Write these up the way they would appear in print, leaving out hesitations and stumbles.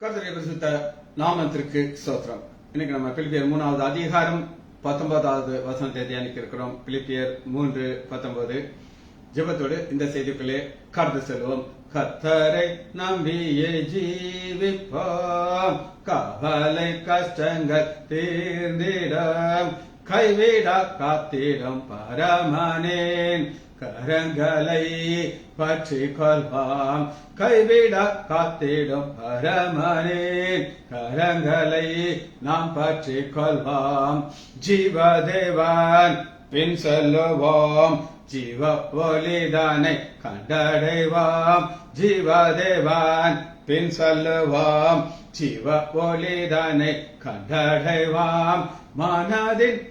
கர்த்தருடைய பரிசுத்த நாமத்திற்கு ஸ்தோத்திரம். இன்னைக்கு நம்ம பிலிப்பியர் 3வது அதிகாரம் 19வது வசனத்தை தியானிக்க இருக்கிறோம். பிலிப்பியர் 3:19 ஜெபத்தோடு இந்த செய்திக்குள்ளே கடந்து செல்வோம். கர்த்தரை நம்பியே ஜீவிப்போம், கவலை கஷ்டங்கள் தீர்ந்திடம், கைவிடா காத்திடம் பரமனேன் கரங்களை பற்றி கொள்வாம், கைவிடா காத்திடும் பரமனேன் கரங்களை நாம் பற்றி கொள்வாம். ஜீவதேவன் பின் செல்லுவோம், ஜீவ ஒளிதானை கண்டடைவாம். ஜீவதேவன் பின் செல்லுவோம், ஜீவ ஒளிதானை கண்டடைவாம். மனதின்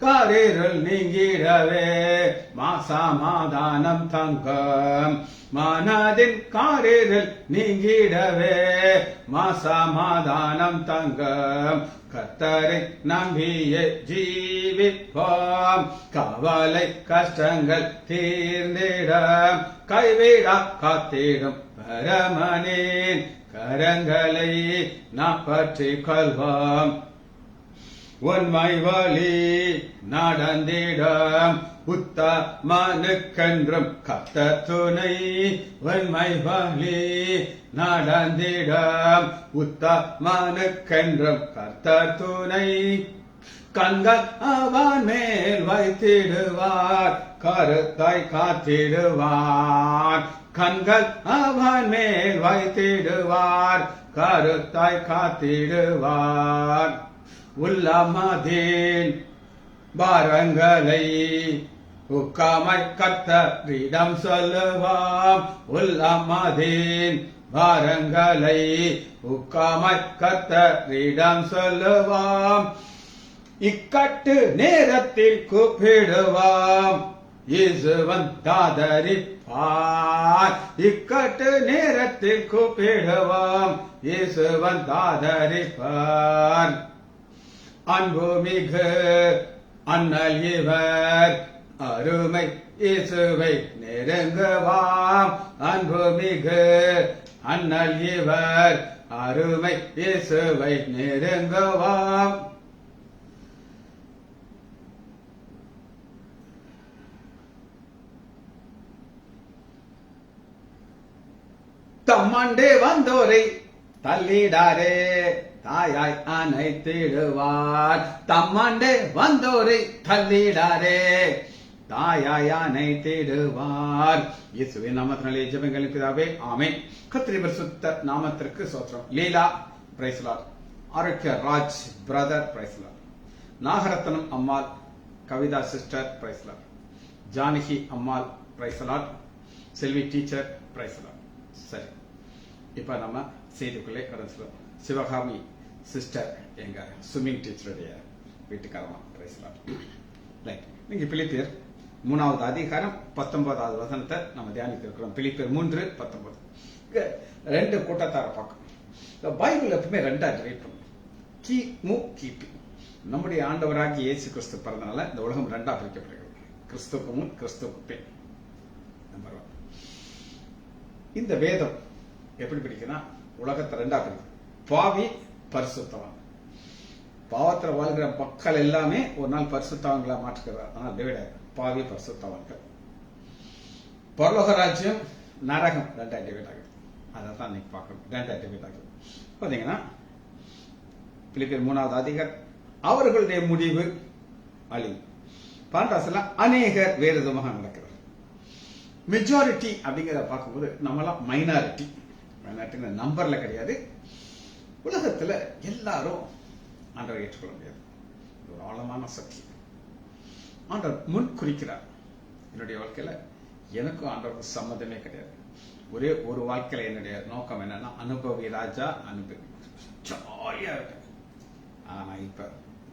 காரிருள் நீங்கிடவே மாசமாதானம் தங்கம், மனதின் காரிருள் நீங்கிடவே மாசமாதானம் தங்கம். கர்த்தரை நம்பியே ஜீவிப்போம், கவலை கஷ்டங்கள் தீர்ந்திடம், கைவிடா காத்திடும் பரமனேன் கரங்களை நாம் பற்றி கொள்வோம். உண்மை வழி நடந்திடம் உத்தமனுக்கென்றும் கர்த்தர் துணை, உண்மை வழி நடந்திடம் உத்தமனுக்கென்றும் கர்த்தர் துணை. கண்கள் அவன் மேல் வைத்திடுவார், கருத்தாய் காத்திடுவார். கண்கள் அவன் மேல் வைத்திடுவார், கருத்தாய் காத்திடுவார். உள்ளமதின் பாரங்களை உக்காமை கர்த்தரிடம் சொல்லுவாம், உள்ளமதின் பாரங்களை உக்காமை கர்த்தரிடம் சொல்லுவாம். இக்கட்டு நேரத்தில் கூப்பிடுவாம், இயேசுவன் தாதரிப்பார். இக்கட்டு நேரத்தில் கூப்பிடுவாம், இயேசுவன் தாதரிப்பார். அன்பு மிகு அண்ணல் இவர் அருமை இயேசுவை நெருங்குவாம். அன்பு மிகு அண்ணல் இவர் அருமை இயேசுவை நெருங்குவாம். தம்மண்டே வந்தோரை தள்ளிடாரே தாயாய் அணைத்திடுவார். தம்மண்டே வந்தோரை தள்ளிடாரே தாயாய் அணைத்திடுவார். இயேசுவின் நாமத்தினாலே ஜெபங்களின் பிதாவே, ஆமென். கர்த்தருடைய பரிசுத்த நாமத்திற்கு ஸ்தோத்திரம். லீலா praise Lord, Arokiya Raj brother praise Lord, Nagarathnam Ammal, Kavitha sister praise Lord, Janaki Ammal praise Lord, Selvi teacher praise Lord. சரி, இப்ப நம்ம செய்திக்குள்ளே கடந்து சிவகாமி சிஸ்டர் எங்க ஸ்விம்மிங் டீச்சருடைய வீட்டுக்காரமா பிரைஸ் லார்ட். நீங்க பிலிப்பியர் 3வது அதிகாரம் 19வது வசனத்தை நம்ம தியானிக்க இருக்கிறோம். பிலிப்பியர் 3:19. ரெண்டு கூட்டத்தார பார்க்கணும். பைபிள் எப்பவுமே ரெண்டா டிவைட் பண்ணும், கி மு கிபி. நம்முடைய ஆண்டவராகிய இயேசு கிறிஸ்து பிறந்தனால இந்த உலகம் ரெண்டா பிரிக்கப்படுகிறது, கிறிஸ்துவுக்கு முன் கிறிஸ்துவுக்கு பின். நம்பர் 1. இந்த வேதம் எப்படி பிடிக்குன்னா உலகத்தை ரெண்டா பிடிக்கும், பாவி பரிசுத்தவான். பாவத்துல வாழ்கிற மக்கள் எல்லாமே ஒரு நாள் பரிசுத்தவான்களா மாற்றுகிறார். ஆனால் டிவைட் பாவி பரிசுத்தவான்கள். பரலோக ராஜ்யம் நரகம் ரெண்டா டிவைட் ஆகுது. அதான் இன்னைக்கு பார்க்கணும், ரெண்டா டிவைட் ஆகுது. பாத்தீங்கன்னா பிலிப்பியர் 3வது அதிகாரம் அவர்களுடைய முடிவு அழிவு. பாண்டாசெல்லாம் அநேகர் வேறு விதமாக நடக்கிறார். மெஜாரிட்டி அப்படிங்கிறத பார்க்கும்போது நம்மளாம் மைனாரிட்டி. மைனாரிட்டி நம்பர்ல கிடையாது. உலகத்துல எல்லாரும் ஆண்டவரை ஏற்றுக்கொள்ள முடியாது. ஒரு ஆழமான சத்தியம். ஆண்டவர் முன் குறிக்கிறார். என்னுடைய வாழ்க்கையில எனக்கும் ஆண்டவருக்கு சம்மதமே கிடையாது. ஒரே ஒரு வாழ்க்கையில என்னுடைய நோக்கம் என்னன்னா அனுபவி ராஜா, அனுபவி ஜாலியா இருக்கு. ஆனா இப்ப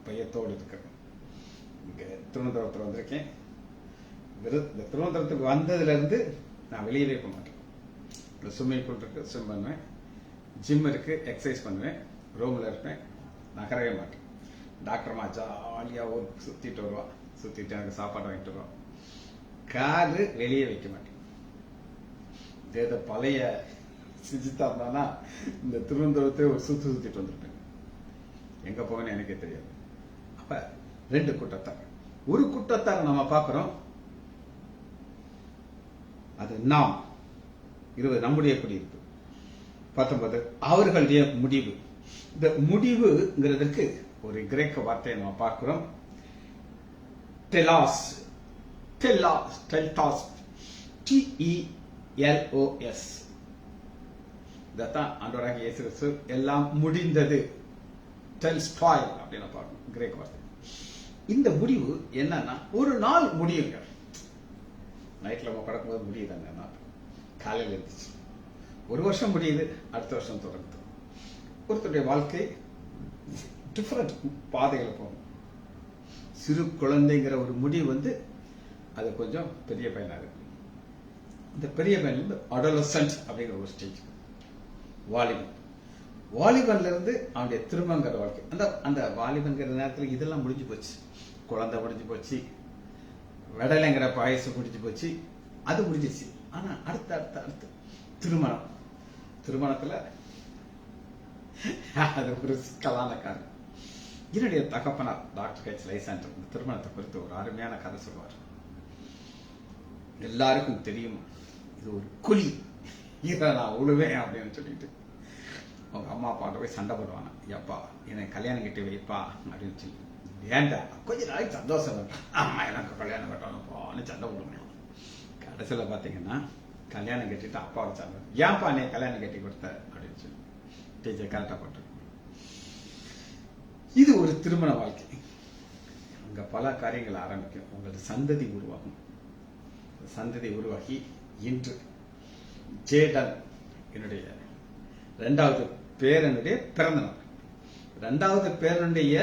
பயத்தோடு இருக்கிறேன். இங்க திருவனந்தபுரத்துல வந்திருக்கேன். இந்த திருவனந்தபுரத்துக்கு வந்ததுல இருந்து நான் வெளியவே போக மாட்டேன். ஸ்விம்மிங் பூல் இருக்கு, ஸ்விம் பண்ணுவேன். ஜிம் இருக்கு, எக்ஸசைஸ் பண்ணுவேன். ரூம்ல இருப்பேன், நகரவே மாட்டேன். டாக்டர்மா ஜாலியா ஊருக்கு சுத்திட்டு வருவா, சுத்திட்டு எனக்கு சாப்பாடு வாங்கிட்டு வருவா. காலு வெளியே வைக்க மாட்டேன். பழைய சுஜிதா இருந்தானா இந்த திருவனந்தபுரத்தை ஒரு சுத்திட்டு வந்திருப்பேன். எங்க போவேன்னு எனக்கே தெரியாது. அப்ப 2 கூட்டத்தார். ஒரு கூட்டத்தார் நம்ம பார்க்கிறோம், அது நாம் 20 நம்முடைய குடியிருப்பு. 19 அவர்களுடைய முடிவு. இந்த முடிவுங்கிறதுக்கு ஒரு கிரேக்க வார்த்தையை நம்ம பார்க்கிறோம், டெலாஸ். டெலாஸ், டெல்டாஸ், TELOS. இதான் ஆண்டவராகிய இயேசு கிறிஸ்து எல்லாம் முடிந்தது, டெல்ஸ்டாய் அப்படின்னு பார்க்கணும் கிரேக்க வார்த்தை. இந்த முடிவு என்னன்னா ஒரு நாள் முடியுங்க. நைட்ல நம்ம படுக்கும்போது முடியுதாங்க நாள், காலையில் இருந்துச்சு. ஒரு வருஷம் முடியுது, அடுத்த வருஷம் தொடங்குது. ஒருத்தருடைய வாழ்க்கை டிஃபரெண்ட் பாதைகளை போகும். சிறு குழந்தைங்கிற ஒரு முடிவு அது கொஞ்சம் பெரிய பையனா இருக்கு. இந்த பெரிய பையன் அடோலசன்ட் அப்படிங்கிற ஒரு ஸ்டேஜ், வாலிபன். வாலிபன்ல இருந்து அவனுடைய திருமங்கிற வாழ்க்கை. அந்த வாலிபன்கிற நேரத்தில் இதெல்லாம் முடிஞ்சு போச்சு. குழந்தை முடிஞ்சு போச்சு, விடலைங்கிற பாயசம் முடிஞ்சு போச்சு, அது முடிஞ்சிச்சு. ஆனா அடுத்து திருமணம். திருமணத்துல அது ஒரு சிக்கலான காரணம். என்னுடைய தகப்பனார் டாக்டர் ஹெச் லைசாண்டர் இந்த திருமணத்தை குறித்து ஒரு அருமையான கதை சொல்லுவார். எல்லாருக்கும் தெரியும், இது ஒரு குழி, இதை நான் உழுவேன் அப்படின்னு சொல்லிட்டு அவங்க அம்மா அப்பாட்ட போய் சண்டை போடுவாங்க. எப்பா என்னை கல்யாணம் கட்டி வைப்பா அப்படின்னு சொல்லி. ஏன்டா கொஞ்ச நாளைக்கு சந்தோஷம் வேண்டாம், அம்மா எனக்கு கல்யாணம் கட்டணும்ப்பான்னு சண்டை போடுவேன். கடைசியில் பார்த்தீங்கன்னா கல்யாணம் கட்டிட்டு அப்பாவை சண்டை, ஏன்ப்பா நீ கல்யாணம் கட்டி கொடுத்த அப்படின்னு சொல்லி டீச்சர் கரெக்டாக போட்டு. இது ஒரு திருமண வாழ்க்கை. அங்க பல காரியங்கள் ஆரம்பிக்கும். உங்களது சந்ததி உருவாகும். சந்ததி உருவாகி இன்று ஜேடன் என்னுடைய 2வது பேரனுடைய பிறந்த நாள். 2வது பேரனுடைய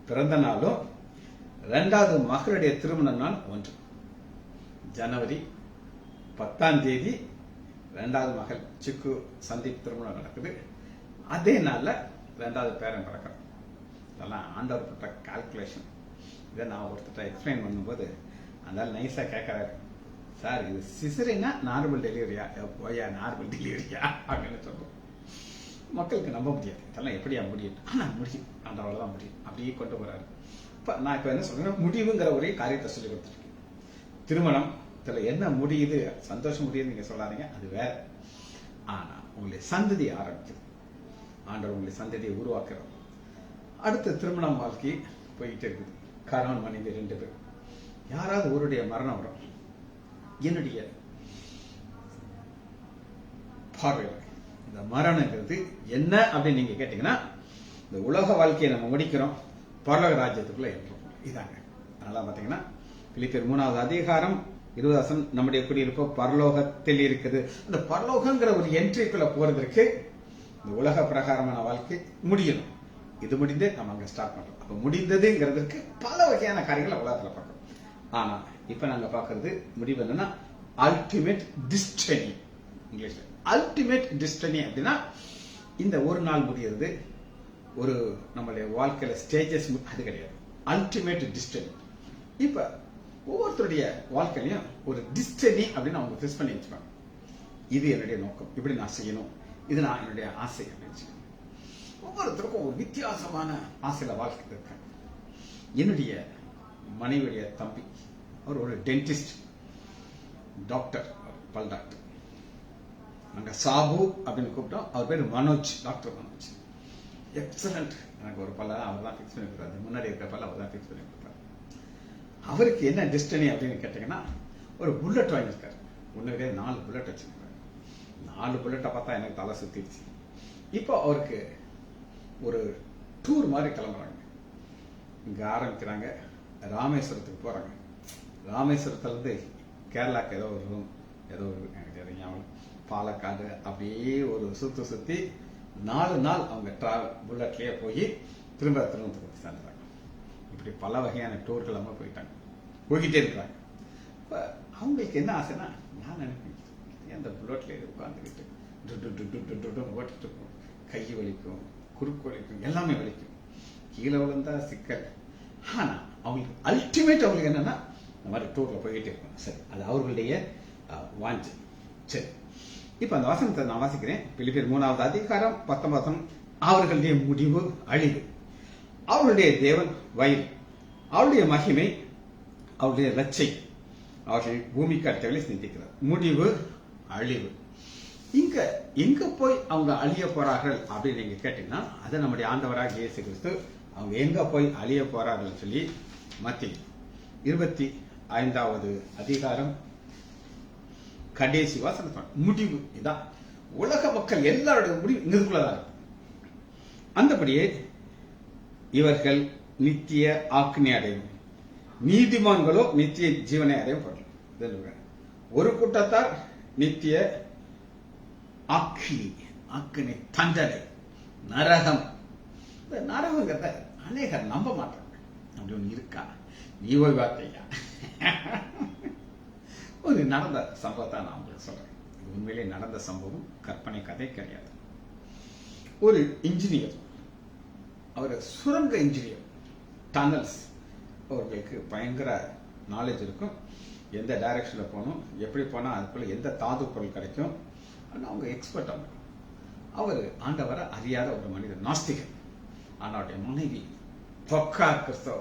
பிறந்த நாளும் 2வது மகளுடைய திருமண நாள் ஒன்று. ஜனவரி 10ஆம் தேதி 2வது மகள் சிக்கு சந்தீப் திருமணம் நடக்குது. அதே நாள்ல 2வது பேரன் பிறக்கிறான். இதெல்லாம் ஆண்டவர் பட்ட கால்குலேஷன். இதை நான் ஒருத்தர் எக்ஸ்பிளைன் பண்ணும்போது அதனால நைஸா கேட்கறாரு, சார் இது சிசரினா நார்மல் டெலிவரியா, போயா நார்மல் டெலிவரியா அப்படின்னு சொல்றோம். மக்களுக்கு நம்ப முடியாது, இதெல்லாம் எப்படியா முடியும், ஆனா முடியும், ஆண்டவரால் தான் முடியும், அப்படியே கொண்டு போறாரு. நான் இப்ப என்ன சொல்றேன், முடிவுங்கிற ஒரே காரியத்தை சொல்லி கொடுத்துருக்கேன். திருமணம் இதுல என்ன முடியுது, சந்தோஷம் முடியுது நீங்க சொல்லாதீங்க, அது வேற. ஆனா உங்களுடைய சந்ததி ஆரம்பிக்குது, ஆண்டவர் உங்களுடைய சந்ததியை உருவாக்குறோம். அடுத்த திருமணம் வாழ்க்கை போயிட்டு இருக்குது. கணவன் மனைவி 2 பேர், யாராவது ஒருடைய மரணம் வரும். என்னுடைய பார்வையில் இந்த மரணங்கிறது என்ன அப்படின்னு நீங்க கேட்டீங்கன்னா, இந்த உலக வாழ்க்கையை நம்ம முடிக்கிறோம், பரலோக ராஜ்யத்துக்குள்ள ஏற்றோம், இதாங்க. அதனால பாத்தீங்கன்னா பிலிப்பியர் 3வது அதிகாரம் 20 நம்முடைய குடியிருப்பு பரலோகத்தில் இருக்குது. அந்த பரலோகங்கிற ஒரு என்ட்ரிக்குள்ள போறதற்கு இந்த உலக பிரகாரமான வாழ்க்கை முடியணும். இது முடிந்து நம்ம அங்க ஸ்டார்ட் பண்றோம். அப்ப முடிந்ததுங்கிறதுக்கு பல வகையான காரியங்களை உலகத்துல பார்க்கணும். ஆனா இப்ப நாங்க பாக்குறது முடிவு என்னன்னா அல்டிமேட் டிஸ்டனி. இங்கிலீஷ்ல அல்டிமேட் டிஸ்டனி அப்படின்னா இந்த ஒரு நாள் முடியறது, ஒரு நம்மளுடைய வாழ்க்கையில ஸ்டேஜஸ், அது கிடையாது. அல்டிமேட் டிஸ்டனி. இப்ப ஒவ்வொருத்தருடைய வாழ்க்கையிலையும் ஒரு டிஸ்டனி அப்படின்னு அவங்க ஃபிக்ஸ் பண்ணி வச்சுப்பாங்க. இது என்னுடைய நோக்கம், இப்படி நான் செய்யணும், இது நான் என்னுடைய ஆசை அப்படின்னு சொல்லி. ஒவ்வொருத்தருக்கும் ஒரு வித்தியாசமான ஆசையில வாழ்க்கை இருக்காங்க. என்னுடைய மனைவியுடைய தம்பி, அவர் ஒரு டென்டிஸ்ட், டாக்டர், பல் டாக்டர். நாங்க சாபு அப்படின்னு கூப்பிட்டோம். அவர் பேர் மனோஜ், டாக்டர் மனோஜ். எக்ஸலண்ட். எனக்கு ஒரு பல்ல அவர் தான் ஃபிக்ஸ் பண்ணி கொடுத்தாரு, முன்னாடி இருக்க பல்ல அவர் தான் ஃபிக்ஸ் பண்ணி கொடுத்தாரு. அவருக்கு என்ன டெஸ்டினி அப்படின்னு கேட்டீங்கன்னா, ஒரு புல்லட் வாங்கியிருக்காரு. ஒண்ணு 4 புல்லட் வச்சிருக்காரு. 4 புல்லட்டை பார்த்தா எனக்கு தலை சுத்திடுச்சு. இப்போ அவருக்கு ஒரு டூர் மாதிரி கிளம்புறாங்க. இங்க ஆரம்பிக்கிறாங்க, ராமேஸ்வரத்துக்கு போறாங்க. ராமேஸ்வரத்துல இருந்து கேரளாக்கு ஏதோ ஒரு ரூம், ஏதோ ஒரு எனக்கு தெரியாமல் பாலக்காடு, அப்படியே ஒரு சுத்தி 4 நாள் அவங்க புல்லட்லயே போய் திரும்ப திருவனந்தபுரத்துக்கு சேர்ந்துறாங்க. இப்படி பல வகையான டூர்கள் அவங்க போய்கிட்டே இருக்கிறாங்க. இப்ப அவங்களுக்கு என்ன ஆசைன்னா, நான் நினைப்பேன் அந்த புல்லட்ல உட்கார்ந்துக்கிட்டு ஓட்டிட்டு இருக்கும், கை வலிக்கும், குறுக்கு வலிக்கும், எல்லாமே வலிக்கும், கீழே விழுந்தா சிக்கல். ஆனா அவங்களுக்கு அல்டிமேட் அவங்களுக்கு என்னன்னா இந்த மாதிரி டூர்ல போயிட்டே இருக்கும். சரி, அது அவர்களுடைய வாஞ்சை. சரி, இப்ப அந்த வசனத்தை நான் வாசிக்கிறேன். பிலிப்பியர் 3வது அதிகாரம் 19 வசனம். அவர்களுடைய முடிவு அழிவு, அவருடைய தேவன் வயிறு, அவருடைய மகிமை, அவருடைய லட்சை, அவர்கள் பூமிக்கு அடுத்தவர்களை சிந்திக்கிறார். முடிவு அழிவு. இங்க எங்க போய் அவங்க அழிய போறார்கள் அப்படின்னு நீங்க கேட்டீங்கன்னா, அதை நம்முடைய ஆண்டவராக இயேசு கிறிஸ்து அவங்க எங்க போய் அழிய போறார்கள் சொல்லி மத்தேயு 25வது அதிகாரம் கடைசி வசனம். முடிவு இதான். உலக மக்கள் எல்லாருடைய முடிவு இங்குள்ளதான் இருக்கும். அந்தபடியே இவர்கள் நித்திய ஆக்கினை அடையும், நீதிமான்களோ நித்திய ஜீவனை அடையும். ஒரு கூட்டத்தார் நித்திய ஆக்கினை தண்டனை நரகம். இந்த நரகங்கிறத அநேகர் நம்ப மாட்டாங்க. அப்படி ஒன்று இருக்கா? நீ போய் பார்த்தையா? ஒரு நடந்த சம்பவத்தை நான் உங்களுக்கு சொல்றேன். உண்மையிலே நடந்த சம்பவம், கற்பனை கதை கிடையாது. ஒரு இன்ஜினியர், அவர் சுரங்க இன்ஜினியர், டனல்ஸ், அவர்களுக்கு பயங்கர நாலேஜ் இருக்கும். எந்த டைரக்ஷன்ல போகணும், எப்படி போனா அதுக்குள்ள எந்த தாது பொருள் கிடைக்கும், அவங்க எக்ஸ்பர்ட். அவர் ஆண்டவரை அறியாத ஒரு மனிதர், நாஸ்திகன். அவருடைய மனைவி பக்கா கிறிஸ்தவ,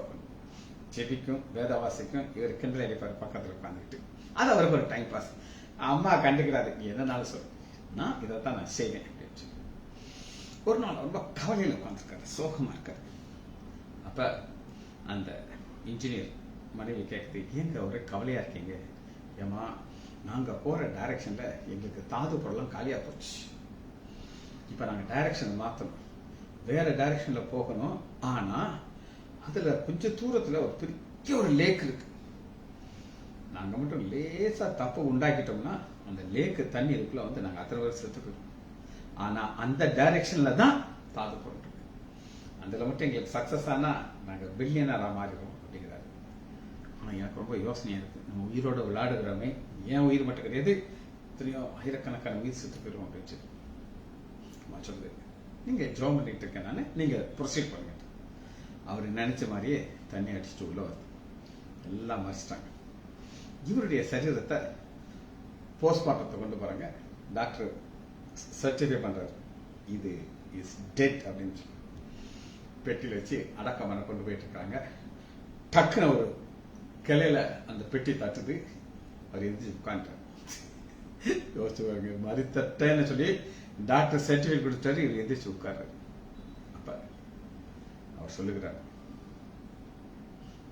ஜெபிக்கும், வேதவாசிக்கும். இவர் கிண்டல் அடிப்பார் பக்கத்தில் உட்காந்துக்கிட்டு. அது அவருக்கு ஒரு டைம் பாஸ். அம்மா கண்டுக்கிறாரு, நீ என்னன்னாலும் சொல்லு, நான் இதைத்தான் நான் செய்வேன் அப்படின்னு சொல்லி. ஒரு நாள் ரொம்ப கவலையில் உட்காந்துருக்காரு, சோகமா இருக்காரு. அப்ப அந்த இன்ஜினியர் மனைவி கேட்குது, ஏங்க ஒரே கவலையா இருக்கீங்க? ஏமா, நாங்க போற டைரக்ஷன்ல எங்களுக்கு தாது பொருள்லாம் காலியா போச்சு. இப்ப நாங்க டைரக்ஷன் மாத்தணும், வேற டைரக்ஷன்ல போகணும். ஆனா அதுல கொஞ்சம் தூரத்துல ஒரு பெரிய ஒரு லேக் இருக்கு. நாங்க மட்டும் லேசா தப்பு உண்டாக்கிட்டோம்னா அந்த லேக்கு தண்ணி இருக்குள்ள வந்து நாங்க அத்தனை வருஷத்துக்கு. ஆனா அந்த டைரக்ஷன்ல தான் தாது பொருள் இருக்கு. அதுல மட்டும் எங்களுக்கு சக்சஸ் ஆனா நாங்க பில்லியனரா மாறிடுவோம் அப்படிங்கிறாரு. ஆனா எனக்கு ரொம்ப யோசனையா இருக்கு. நம்ம உயிரோட விளையாடுகிறோமே, ஏன் உயிர் மட்டும் கிடையாது, எத்தனையோ ஆயிரக்கணக்கான உயிர் செத்து போயிடும் அப்படின்னு சொல்லி சொல்லுது. நீங்க ஜோம் பண்ணிட்டு இருக்கேன் நானு, நீங்க ப்ரொசீட் பண்ணுங்க. அவரு நினைச்ச மாதிரியே தண்ணி அடிச்சுட்டு உள்ள வருது. எல்லாம் மறைச்சிட்டாங்க. இவருடைய சரீரத்தை போஸ்ட்மார்ட்டத்தை கொண்டு போறாங்க. டாக்டர் சர்டிஃபை பண்றாரு, இது இஸ் டெட் அப்படின்னு சொல்லி பெட்டியில வச்சு அடக்கம் பண்ண கொண்டு போயிட்டு இருக்காங்க. டக்குன்னு ஒரு கிளையில அந்த பெட்டி தட்டுது. அவர் எந்திரிச்சு உட்காந்துட்டார். யோசிச்சுவாங்க, மறித்தட்டேன்னு சொல்லி டாக்டர் சர்டிஃபிகேட் கொடுத்தாரு. இவர் எந்திரிச்சு உட்கார்றாரு. அப்ப அவர் சொல்லுகிறார்,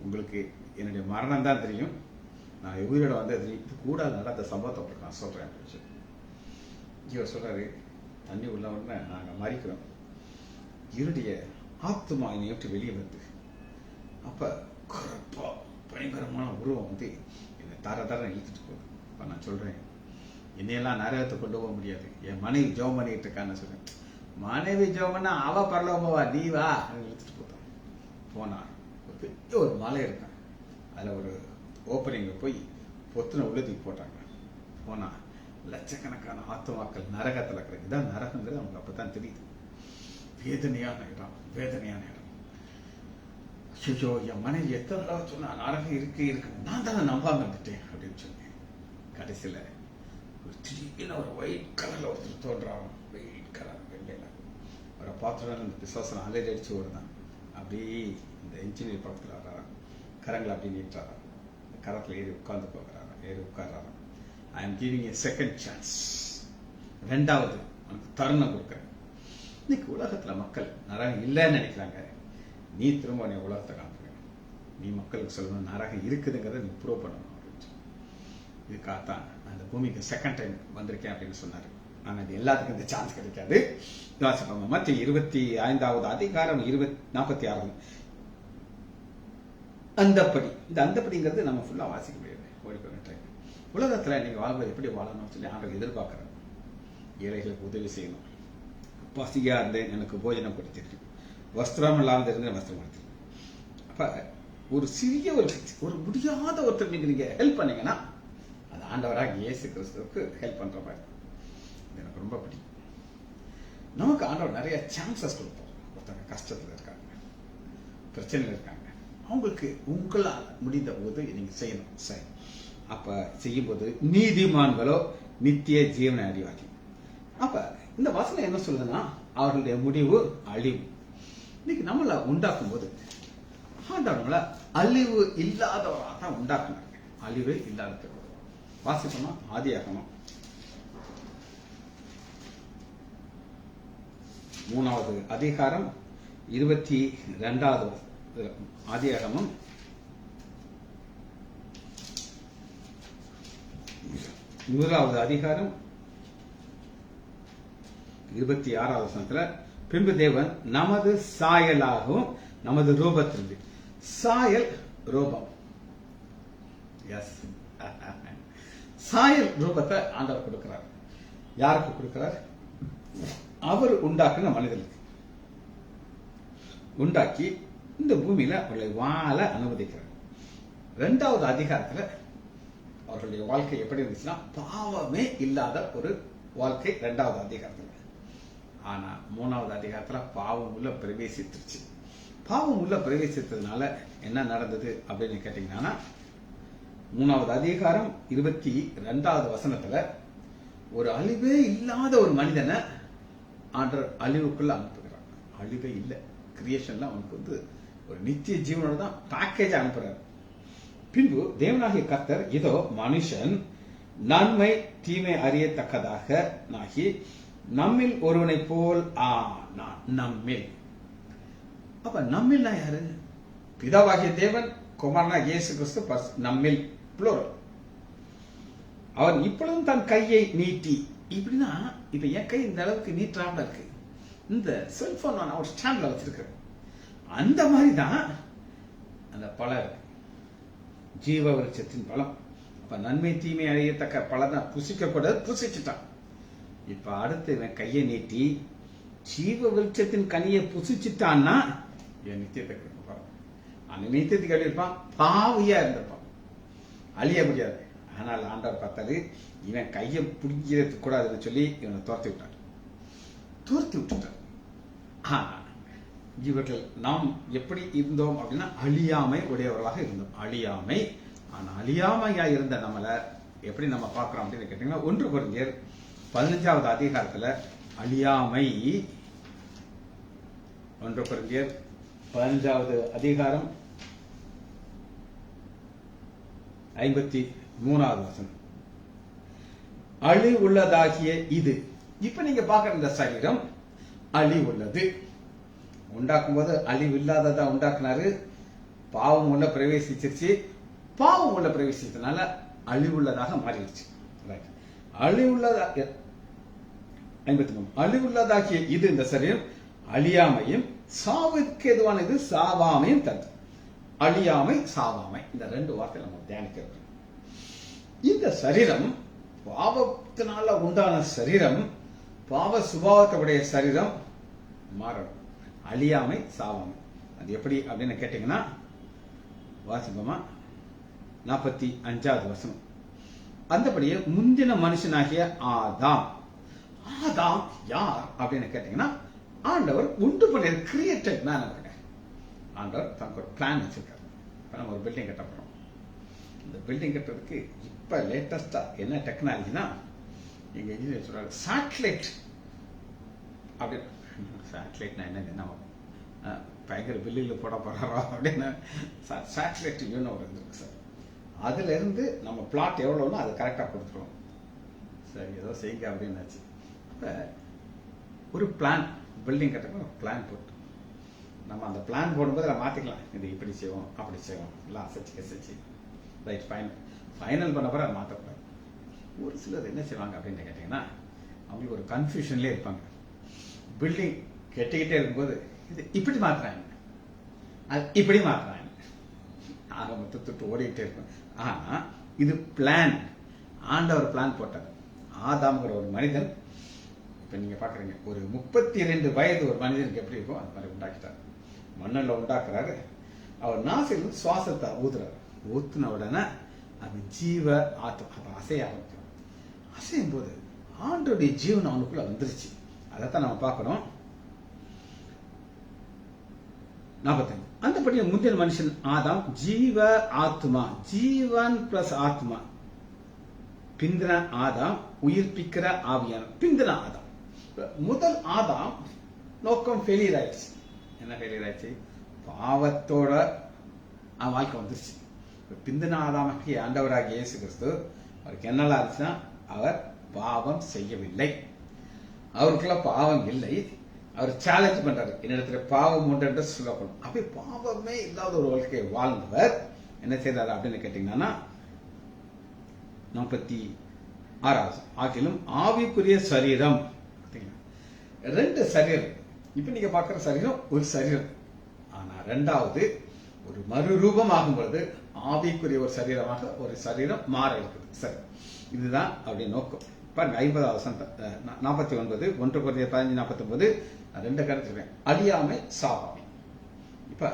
உங்களுக்கு என்னுடைய மரணம் தான் தெரியும், நான் உயிரோட வந்தது இது கூட நடந்த சம்பவத்தை உங்களுக்கு நான் சொல்றேன் அப்படின்னு சொல்லி இவர் சொல்றாரு. தண்ணி உள்ள உடனே நாங்க மறிக்கிறோம். இவருடைய ஆத்மா என்னை விட்டு வெளியே வந்து, அப்ப கருப்பா பயங்கரமான உருவம் வந்து என்னை தர இழுத்துட்டு போகுது. அப்ப நான் சொல்றேன், என்னையெல்லாம் நரகத்தை கொண்டு போக முடியாது, என் மனைவி ஜெபம் பண்ணிட்டு இருக்கான்னு சொல்றேன். மனைவி ஜெபம் பண்ணா அவ பரலோகமா, நீ வா இழுத்துட்டு போட்டான். போனா ஒரு பெரிய ஒரு மலை இருக்கான், அதுல ஒரு ஓப்பனிங்க போய் பொத்துன உள்ளதுக்கு போட்டாங்க. போனா லட்சக்கணக்கான ஆத்மாக்கள் நரகத்துல கிடக்கு. இதான் நரகங்கிறது அவங்க அப்பதான் தெரியுது. வேதனையான இடம், வேதனையான இடம். ஐயோ, என் மனைவி எத்தனை தடவை சொன்னா நரகம் இருக்கு இருக்கு, நான் தானே நம்பாம இருந்துட்டேன் அப்படின்னு சொன்னேன். கடைசியில ஒரு திடீர்னு ஒரு ஒயிட் கலர்ல ஒருத்தர் தோன்றான். ஒயிட் கலர் வெள்ளையில அவரை பார்த்தோன்னா அந்த பிசாசனம் அலையில் அடிச்சு ஓடுதான். அப்படியே இந்த இன்ஜினியர் பக்கத்தில் வர்றாராம், கரங்களை அப்படி நீட்டுறாராம், கரத்தில் ஏறி உட்கார்ந்து போகிறாராம், ஏறி உட்கார்றாராம். I am giving a second chance, ரெண்டாவது உனக்கு தருணம் கொடுக்குறேன். இன்னைக்கு உலகத்துல மக்கள் நரகம் இல்லைன்னு நினைக்கிறாங்க. நீ திரும்ப நீ உலகத்தை காமிக்கிறேன், நீ மக்களுக்கு சொல்லணும் நரகம் இருக்குதுங்கிறத நீ ப்ரூவ் பண்ணணும் அப்படின்னு சொல்லி. இதுக்காகத்தான் நான் இந்த பூமிக்கு செகண்ட் டைம் வந்திருக்கேன் அப்படின்னு சொன்னாரு. ஆனால் இது எல்லாத்துக்கும் இந்த சான்ஸ் கிடைக்காது. மத்திய 25வது அதிகாரம் 46. அந்தப்படி, இந்த அந்தப்படிங்கிறது நம்ம ஃபுல்லா வாசிக்க முடியாது. ஓடிப்போய் உலகத்துல நீங்க வாழ்வது எப்படி வாழணும்னு சொல்லி ஆண்டவர் எதிர்பார்க்கிறார். ஏழைகளுக்கு உதவி செய்யணும், பசியா இருந்தேன் எனக்கு போஜனம் கொடுத்துருக்கு, வஸ்திரம் இல்லாமல் இருந்தேன் வஸ்திரம் கொடுத்துருக்கு. அப்ப ஒரு சிறிய ஒரு முடியாத ஒருத்தர் நீங்க ஹெல்ப் பண்ணீங்கன்னா அது ஆண்டவராக இயேசு கிறிஸ்துவுக்கு ஹெல்ப் பண்ற மாதிரி. எனக்கு ரொம்ப பிடிக்கும். நமக்கு ஆண்டவர் நிறைய சான்சஸ் கொடுப்பார். ஒருத்தவங்க கஷ்டத்துல இருக்காங்க, பிரச்சனையில் இருக்காங்க, அவங்களுக்கு உங்களால் முடிந்த போது நீங்க செய்யணும். சரி, அப்ப செய்யும் போது நீதிமான்களோ நித்திய ஜீவனை அறிவார்கள். அப்ப இந்த வசனம் என்ன சொல்லுதுன்னா அவர்களுடைய முடிவு அழிவு. இன்னைக்கு நம்மள உண்டாக்கும் போது ஆண்டவங்கள அழிவு இல்லாதவராக தான் உண்டாக்குனாங்க. அழிவே இல்லாத வாசிப்போமா? ஆதியாகமம் 3வது அதிகாரம் 22வது ஆதியாகமம் 1வது அதிகாரம் 26வது வசனத்துல, பின்பு தேவன் நமது சாயலாகவும் நமது ரூபத்திலிருந்து, சாயல் ரூபம், எஸ், சாயல் ரூபத்தை ஆண்டவர் கொடுக்கிறார். யாருக்கு கொடுக்கிறார்? அவர் உண்டாக்குன மனிதனுக்கு உண்டாக்கி இந்த பூமியில அவர்களை வாழ அனுமதிக்கிறார். 2வது அதிகாரத்துல அவர்களுடைய வாழ்க்கை எப்படி இருந்துச்சுன்னா பாவமே இல்லாத ஒரு வாழ்க்கை 2வது அதிகாரத்துல. ஆனா 3வது அதிகாரத்துல பாவம் உள்ள பிரவேசித்துருச்சு. பாவம் உள்ள பிரவேசித்ததுனால என்ன நடந்தது அப்படின்னு கேட்டீங்கன்னா 3வது அதிகாரம் 22வது வசனத்துல ஒரு அழிவே இல்லாத ஒரு மனிதனை ஆண்டவர் அழிவுக்குள்ள அனுப்புகிறார். அழிவே இல்லை, கிரியேஷன்ல அவனுக்கு ஒரு நித்திய ஜீவனோட தான் பேக்கேஜ் அனுப்புறாரு. பின்பு தேவனாகிய கர்த்தர், இதோ மனுஷன் நன்மை தீமை அறியத்தக்கதாக நாகி நம்மில் ஒருவனை போல் நம்மில். அப்ப நம்மில் யாரு? பிதாவாகிய தேவன், குமாரனா இயேசு கிறிஸ்து, நம்மில் புளோரல். அவன் இப்பொழுதும் தன் கையை நீட்டி, இப்படின்னா இப்ப என் கை இந்த அளவுக்கு நீட்டாம இருக்கு, இந்த செல்போன் நான் ஒரு ஸ்டாண்ட்ல வச்சிருக்கிறேன், அந்த மாதிரிதான் அந்த பழம், ஜீவ விருட்சத்தின் பழம். அப்ப நன்மை தீமை அறியத்தக்க பழம் தான் புசிக்கக்கூடாது, புசிச்சுட்டான். இப்ப அடுத்து இவன் கையை நீட்டி ஜீவ விருட்சத்தின் கனியை புசிச்சுட்டான்னா என் நித்தியத்தை கொடுப்பான். அந்த நித்தியத்துக்கு எப்படி இருப்பான்? பாவியா இருந்திருப்பான், அழிய முடியாது. ஆனால் ஆண்டவர் பார்த்தாரு, இவன் கையை பிடிக்கிறது கூடாதுன்னு சொல்லி இவனை துரத்தி விட்டுட்டார். இவர்கள் நாம் எப்படி இருந்தோம் அப்படின்னா அழியாமை உடையவர்களாக இருந்தோம். அழியாமை. ஆனா அழியாமையா இருந்த நம்மள எப்படி நம்ம பார்க்கிறோம் அப்படின்னு கேட்டீங்கன்னா 1 கொரிந்தியர் 15வது அதிகாரத்துல அழியாமை, 1 கொரிந்தியர் 15வது அதிகாரம் 53வது வசனம், அழிவுள்ளதாகிய இது. இப்ப நீங்க பார்க்கிற இந்த சரீரம் அழிவுள்ளது. உண்டாக்கும் போது அழிவு இல்லாததா உண்டாக்குனாரு. பாவம் உள்ள பிரவேசிச்சிருச்சு. பாவம் உள்ள பிரவேசித்தனால அழிவுள்ளதாக மாறிடுச்சு. அழிவுள்ளதாகிய இது இந்த சரீரம் அழியாமையும் சாவுக்கு எதுவான இது சாவாமையும் தந்து. அழியாமை, சாவாமை, இந்த 2 வார்த்தை நம்ம தியானிக்கிறோம். இந்த சரீரம் பாவத்தினால உண்டான சரீரம், பாவ சுபாவத்துடைய சரீரம் மாறணும். அழியாமை, சாவாமை. அது எப்படி அப்படின்னு கேட்டீங்கன்னா வாசிப்போமா? 45வது வசனம். அந்தபடியே முந்தின மனுஷனாகிய ஆதாம். ஆதாம் யார் அப்படின்னு கேட்டீங்கன்னா ஆண்டவர் உண்டு பண்ண கிரியேட்டட் மேன். ஆண்டவர் தனக்கு ஒரு பிளான் வச்சிருக்காரு. இப்ப நம்ம ஒரு பில்டிங் கட்ட போறோம். இந்த பில்டிங் கட்டுறதுக்கு இப்ப லேட்டஸ்டா என்ன டெக்னாலஜினா, எங்க இன்ஜினியர் சொல்றாரு சேட்டலைட். அப்படி சேட்டலைட்னா என்னங்க, நம்ம பயங்கர பில்லில் போட போறாரோ அப்படின்னு சேட்டலைட் யூனிட் இருக்கு சார். அதுல இருந்து நம்ம பிளாட் எவ்வளோன்னு அது கரெக்டா கொடுத்துருவோம். சரி, ஏதோ செய்யுங்க அப்படின்னாச்சு. அப்ப ஒரு பிளான், பில்டிங் கட்டுறதுக்கு ஒரு பிளான் போட்டு நம்ம அந்த பிளான் போடும்போது அதை மாத்திக்கலாம். இது இப்படி செய்வோம், அப்படி செய்வோம், எல்லாம் அசைச்சு ரைட் ஃபைனல் பண்ண பிறகு அதை மாற்றக்கூடாது. ஒரு சிலர் என்ன செய்வாங்க அப்படின்னு கேட்டீங்கன்னா அவங்களுக்கு ஒரு கன்ஃபியூஷன்லேயே இருப்பாங்க. பில்டிங் கெட்டிக்கிட்டே இருக்கும்போது இது இப்படி மாத்துறாங்க, அது இப்படி மாத்துறாங்க, ஆக மொத்தத்துட்டு ஓடிக்கிட்டே இருக்கும். ஆனா இது பிளான், ஆண்டவர் பிளான் போட்டார். ஆதாம்ங்கிற ஒரு மனிதன், இப்ப நீங்க பாக்குறீங்க, ஒரு 32 வயது ஒரு மனிதனுக்கு எப்படி இருக்கும் அது மாதிரி உண்டாக்கிட்டார். மண்ணில் உண்டாக்குறாரு. அவர் நாசில் சுவாசத்தை ஊதுறாரு. ஊத்துன உடனே அது ஜீவ ஆத்மா அசைய ஆரம்பிக்கும். அசையும் போது ஆண்டோடைய ஜீவன் அவனுக்குள்ள வந்துருச்சு. அதைத்தான் நம்ம பார்க்கிறோம். 45. அந்தபடியே முந்தின மனுஷன் ஆதாம் ஜீவ ஆத்மா, ஜீவன் பிளஸ் ஆத்மா. பிந்தின ஆதாம் உயிர்ப்பிக்கிற ஆவியான. பிந்தின ஆதாம் முதல் ஆதாம் நோக்கம் ஃபெயிலியர் ஆயிடுச்சு. என்ன ஃபெயிலியர் ஆயிடுச்சு? பாவத்தோட வாழ்க்கை வந்துருச்சு. பிந்தின ஆதாமாகிய ஆண்டவராகிய இயேசு கிறிஸ்து அவருக்கு என்னெல்லாம் இருந்துச்சுன்னா, அவர் பாவம் செய்யவில்லை, அவருக்குள்ள பாவம் இல்லை. அவர் சேலஞ்ச் பண்றாரு, என்னிடத்துல பாவம் உண்டு என்று சொல்லப்படும். அப்படி பாவமே இல்லாத ஒரு வாழ்க்கையை வாழ்ந்தவர் என்ன செய்தாரு அப்படின்னு கேட்டீங்கன்னா, 46 ஆகிலும் ஆவிக்குரிய சரீரம். ரெண்டு சரீரம். இப்ப நீங்க பார்க்கிற சரீரம் ஒரு சரீரம், ஆனா ரெண்டாவது ஒரு மறுரூபம் ஆகும் பொழுது ஆவிக்குரிய ஒரு சரீரமாக ஒரு சரீரம் மாற இருக்குது. சரி, இதுதான் அப்படி நோக்கம். பாருங்க 50 49 1 Corinthians 15:49 ரெண்டு கருத்து அழியாமை சாவாமை. இப்ப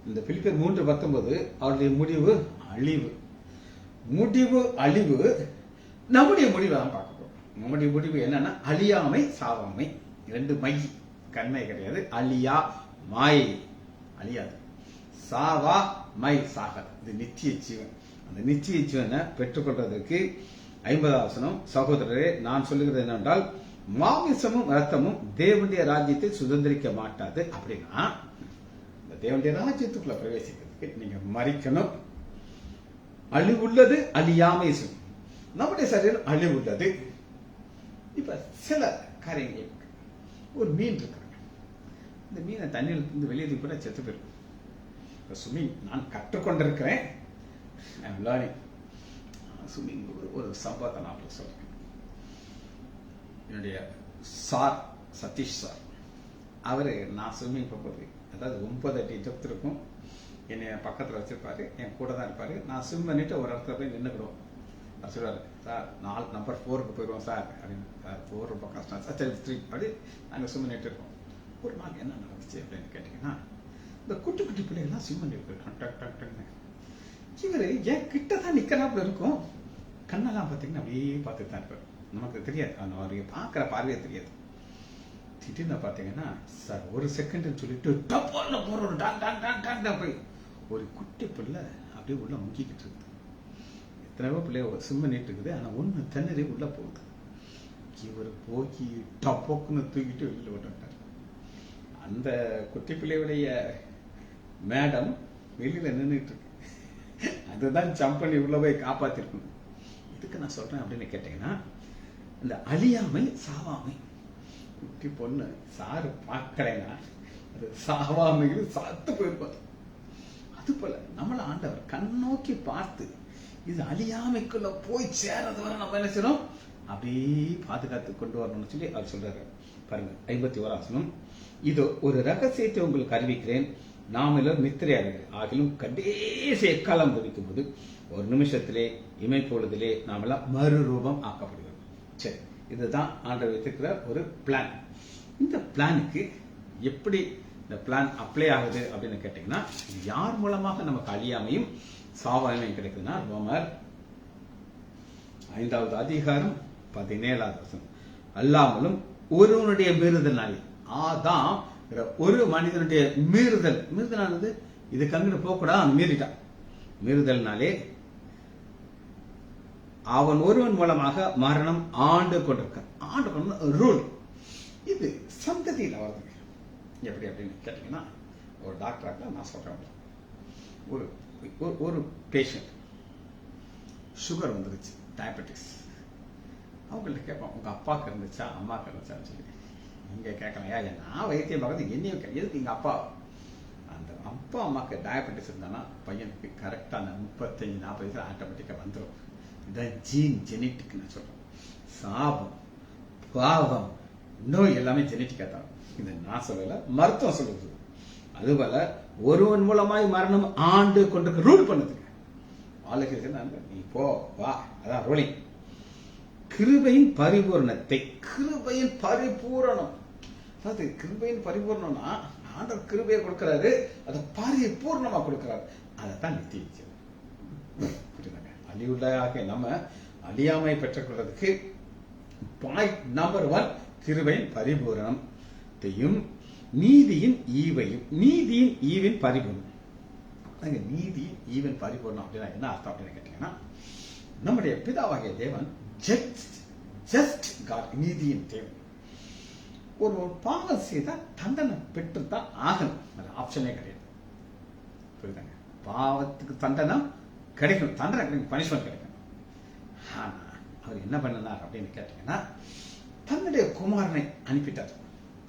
இந்த பிலிப்பியர் 3:19 அவருடைய முடிவு அழிவு. முடிவு அழிவு. நம்முடைய முடிவை தான் பார்க்க போறோம். நம்முடைய முடிவு என்னன்னா அழியாமை சாவாமை. ரெண்டு மை, கண்மை கிடையாது. அழியா மாய், அழியாது. சாவா மை, சாகாது. இது நித்திய ஜீவன். அந்த நித்திய ஜீவனை பெற்றுக்கொள்வதற்கு 50 சகோதரரே, நான் சொல்லுகிறது என்னவென்றால், மாமிசமும் ரத்தமும் தேவனுடைய ராஜ்யத்தை சுதந்திரிக்க மாட்டாது. அப்படின்னா இந்த தேவனுடைய ராஜ்யத்துக்குள்ள பிரவேசிக்கிறதுக்கு நீங்க மறிக்கணும். அழிவுள்ளது, அழியாமை. நம்முடைய சரீரம் அழிவுள்ளது. இப்ப சில காரியங்கள், ஒரு மீன் இருக்கு, இந்த மீனை தண்ணியில் இருந்து வெளியே கூட செத்து போயிருக்கும். ஸ்விம்மிங் நான் கற்றுக்கொண்டிருக்கிறேன். ஸ்விம்மிங் ஒரு சம்பவத்தை நான் சொல்றேன். என்னுடைய சார் சதீஷ் சார், அவரு நான் ஸ்விம்மிங் போகும்போது, அதாவது 9 அடி டெப்த் இருக்கும், என்னை பக்கத்தில் வச்சிருப்பாரு, என் கூட தான் இருப்பாரு. நான் ஸ்விம் பண்ணிட்டு ஒரு இடத்துல போய் நின்றுக்கிடுவோம். நான் சொல்லுவாரு, சார் நம்பர் 4க்கு போயிடுவோம் சார் அப்படின்னு. சார் 4 ரொம்ப கஷ்டம் சார், சரி 3 அப்படி நாங்கள் ஸ்விம் பண்ணிட்டு இருக்கோம். ஒரு நாள் என்ன நடந்துச்சு அப்படின்னு கேட்டீங்கன்னா, இந்த குட்டி குட்டி பிள்ளைகள்லாம் ஸ்விம் பண்ணிட்டு இருக்கோம். இவர் என் கிட்ட தான் நிக்கிறாப்புல இருக்கும். கண்ணெல்லாம் பார்த்தீங்கன்னா அப்படியே பார்த்துட்டு தான் இருப்பார். நமக்கு தெரியாது, அவருக்கு பார்க்குற பார்வையே தெரியாது. திடீர்னு பார்த்தீங்கன்னா, சார் ஒரு செகண்ட் சொல்லிட்டு டப்பால போறோம், டான் டான் டான் டான் போய் ஒரு குட்டி பிள்ளை அப்படியே உள்ள முங்கிக்கிட்டு இருக்குது. எத்தனையோ பிள்ளைய ஸ்விம் பண்ணிட்டு இருக்குது, ஆனா ஒண்ணு திணறி உள்ள போகுது. இவர் போய் டப்போக்குன்னு தூக்கிட்டு வெளியில விட்டுட்டார். அந்த குட்டி பிள்ளையுடைய மேடம் வெளியில நின்றுட்டு இருக்கு. அதுதான் ஜம்ப் பண்ணி உள்ள போய் காப்பாத்திருக்கணும். இதுக்கு நான் சொல்றேன் அப்படின்னு கேட்டீங்கன்னா, இந்த அழியாமை சாவாமை. குட்டி பொண்ணு சாரு பார்க்கலைன்னா அது சாவாமையில் சாத்து போயிருப்பாரு. அது போல நம்மள ஆண்டவர் கண்ணோக்கி பார்த்து இது அழியாமைக்குள்ள போய் சேரது வரை நம்ம என்ன செய்யணும், அப்படியே பாதுகாத்து கொண்டு வரணும்னு சொல்லி அவர் சொல்றாரு. பாருங்க 51 இதோ ஒரு ரகசியத்தை உங்களுக்கு அறிவிக்கிறேன், நாம் எல்லோரும் நித்திரையார்கள் ஆகிலும் கடைசி எக்காலம் துதிக்கும் போது ஒரு நிமிஷத்திலே இமைப்பொழுதிலே நாம் எல்லாம் மறுரூபம் ஆக்கப்படுகிறோம். சரி, இதுதான் ஆண்டவர் வைத்திருக்கிற ஒரு பிளான். இந்த பிளானுக்கு எப்படி இந்த பிளான் அப்ளை ஆகுது அப்படின்னு கேட்டீங்கன்னா, யார் மூலமாக நமக்கு அழியாமையும் சாவாமையும் கிடைக்குதுன்னா, ரோமர் 5:17 அல்லாமலும் ஒருவனுடைய மீறுதல்னாலே, ஆதாம் ஒரு மனிதனுடைய மீறுதலானது இது கங்கிட்டு போக கூடாது, அவன் மீறிட்டான். மீறுதல்னாலே அவன் ஒருவன் மூலமாக மரணம் ஆண்டு கொண்டிருக்க. ஆண்டு கொண்டு ரூல் இது சந்ததியில் வருது. எப்படி அப்படின்னு கேட்டீங்கன்னா, ஒரு டாக்டராக நான் சொல்றேன், ஒரு பேஷண்ட் சுகர் வந்துருச்சு, டயபெட்டிஸ். அவங்கள்ட்ட கேட்போம், உங்க அப்பாவுக்கு இருந்துச்சா அம்மாவுக்கு இருந்துச்சான்னு சொல்லி. இங்க கேட்கலாம், ஏன் நான் வைத்தியம் பார்க்கறது என்னையும் எதுக்கு எங்க அப்பா. அந்த அப்பா அம்மாவுக்கு டயபெட்டிஸ் இருந்தானா பையனுக்கு கரெக்டான 35-40 ஆட்டோமேட்டிக்கா வந்துடும். இதான் ஜெனட்டிக் நான் சொல்றேன். சாபம், பாவம், நோய் எல்லாமே ஜெனட்டிக்கா தான். இதை நான் சொல்லல, மருத்துவம் சொல்லுது. அதுபோல ஒருவன் மூலமாய் மரணம் ஆண்டு கொண்டு ரூல் பண்ணுது. ஆளுக்கு நீ போ வா, அதான் ரூலிங். கிருபையின் பரிபூரணத்தை, கிருபையின் பரிபூரணம், அதாவது கிருபையின் பரிபூர்ணம்னா ஆண்டவர் கிருபையை கொடுக்கிறாரு, அதை பரிபூர்ணமா கொடுக்கிறாரு. அதைத்தான் நித்திய புரியுதாங்க. அழிவுள்ளாக நம்ம அழியாமை பெற்றுக்கொள்றதுக்கு பாயிண்ட் நம்பர் 1 கிருபையின் பரிபூரணத்தையும் நீதியின் ஈவையும். நீதியின் ஈவின் பரிபூர்ணம். நீதியின் ஈவன் பரிபூர்ணம் அப்படின்னா என்ன அர்த்தம் அப்படின்னு கேட்டீங்கன்னா, நம்முடைய பிதாவாகிய தேவன் ஜஸ்ட் காட், நீதியின் தேவன். ஒரு பாவம் செய்தா தண்டனை பெற்றுத்தான் ஆகணும், அது ஆப்ஷனே கிடையாது. புரியுதாங்க? பாவத்துக்கு தண்டனை கிடைக்கும், தண்டனை கிடைக்கும், பனிஷ்மெண்ட் கிடைக்கும். ஆனா அவர் என்ன பண்ணினார் அப்படின்னு கேட்டீங்கன்னா, தன்னுடைய குமாரனை அனுப்பிட்டார்,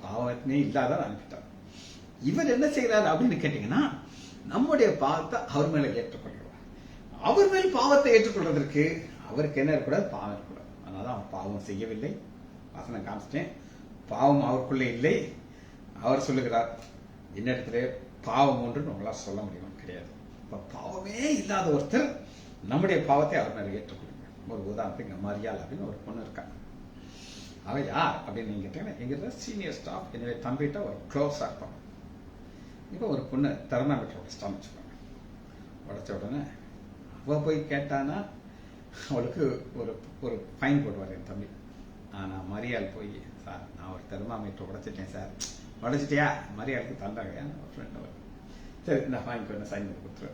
பாவமே இல்லாத அனுப்பிட்டார். இவர் என்ன செய்யறாரு அப்படின்னு கேட்டீங்கன்னா, நம்முடைய பாவத்தை அவர் மேல ஏற்றுக்கொள்கிறார். அவர் மேல் பாவத்தை ஏற்றுக்கொள்வதற்கு அவருக்கு என்ன இருக்கக்கூடாது, பாவம் இருக்கக்கூடாது. அதனால அவர் பாவம் செய்யவில்லை. வசனம் காமிச்சிட்டேன், பாவம் அவருக்குள்ளே இல்லை. அவர் சொல்லுகிறார், என்னிடத்துல பாவம் ஒன்று நம்மளால சொல்ல முடியும் கிடையாது. பாவமே இல்லாத ஒருத்தர் நம்முடைய பாவத்தை அவர் மேல ஏற்றுக்கொள்ளுங்க. ஒரு உதாரணத்துக்கு மரியாள் அப்படின்னு ஒரு பொண்ணு இருக்காங்க. அவ யார் அப்படின்னு நீங்க கேட்டீங்கன்னா, எங்க சீனியர் ஸ்டாஃப், எனவே தம்பிட்ட ஒரு க்ளோஸா இருப்பாங்க. இப்போ ஒரு பொண்ணு தெர்மாமீட்டர் உடச்சிட்டான்னு வச்சுக்கோங்க. உடச்ச உடனே அவ போய் கேட்டானா அவளுக்கு ஒரு ஒரு ஃபைன் போடுவார் என் தம்பி. ஆனா மரியாள் போய், சார் நான் ஒரு தெர்மாமீட்டர் உடைச்சிட்டேன் சார். உடைச்சிட்டியா? மரியாளுக்கு தந்தாங்க ஃப்ரெண்ட் அவர். சரி இந்த ஃபைன் பண்ண சைன் பண்ணி கொடுத்துரு.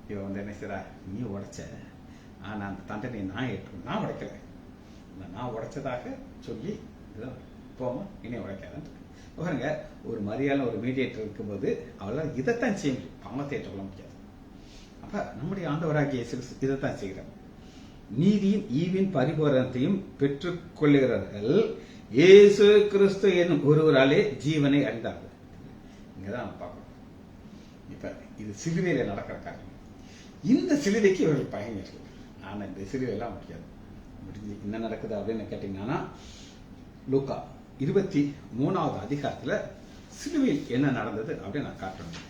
இவன் வந்து என்ன செய்றா, நீ உடைச்ச, ஆனா அந்த தண்டனை நான் ஏற்று, நான் உடைக்கல, நான் உடைச்சதாக சொல்லி போமா, இனி உடைக்காத பாருங்க. ஒரு மரியாதை ஒரு மீடியேட்டர் இருக்கும்போது அவளால் இதைத்தான் செய்ய முடியும், பாவத்தை ஏற்றுக்கொள்ள முடியாது. அப்ப நம்முடைய ஆண்டவராகிய இயேசு கிறிஸ்து இதைத்தான் செய்கிறார். நீதியின் ஈவின் பரிபூரணத்தையும் பெற்றுக் கொள்ளுகிறார்கள், இயேசு கிறிஸ்து என்னும் ஒருவராலே ஜீவனை அடைந்தார்கள். இங்கதான் நம்ம பார்க்கணும். இப்ப இது சிலுவையில நடக்கிற காரியம். இந்த சிலுவைக்கு இவர்கள் பயணிகள். ஆனா இந்த சிலுவையெல்லாம் முடியாது. முடிஞ்சு என்ன நடக்குது அப்படின்னு கேட்டீங்கன்னா, லூக்கா 23வது அதிகாரத்துல சிலுவையில் என்ன நடந்தது அப்படின்னு நான் காட்டணும்.